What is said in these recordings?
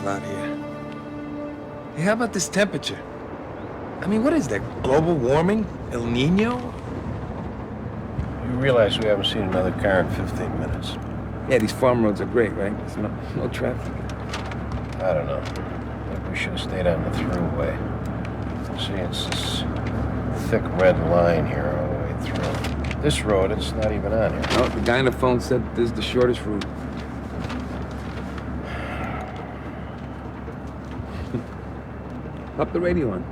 beautiful out here. Hey, how about this temperature? I mean, what is that? Global warming? El Nino? You realize we haven't seen another car in 15 minutes. Yeah, these farm roads are great, right? There's no traffic. I don't know. Maybe we should have stayed on the throughway. See, it's this thick red line here all the way through. This road, it's not even on here. Oh, the guy on the phone said this is the shortest route. Up the radio on.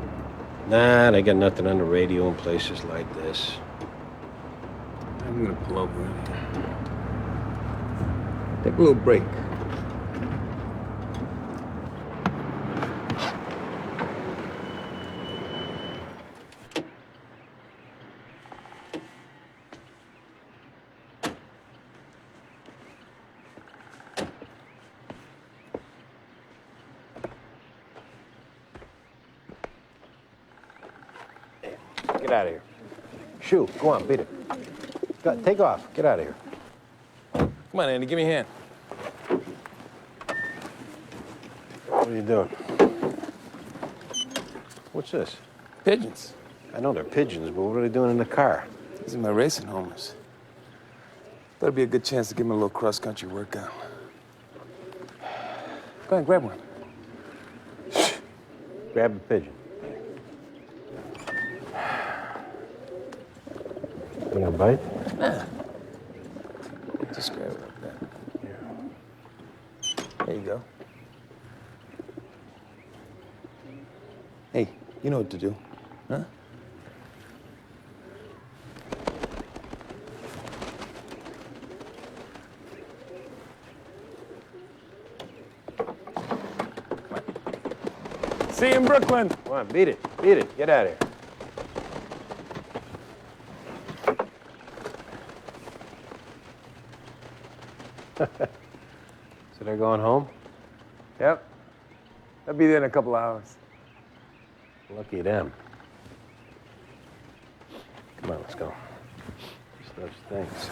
Nah, they got nothing on the radio in places like this. I'm gonna pull over in here. Take a little break. Get out of here. Shoot, go on, beat it. Take off, get out of here. Come on, Andy, give me a hand. What are you doing? What's this? Pigeons. I know they're pigeons, but what are they doing in the car? These are my racing homers. Thought it'd be a good chance to give them a little cross-country workout. Go ahead, grab one. Grab the pigeon. You gonna bite? Nah. Just grab it like that. There you go. Hey, you know what to do, huh? See you in Brooklyn. Come on, beat it, get out of here. So they're going home? Yep. I'll be there in a couple hours. Lucky them. Come on, let's go. Stuff stinks.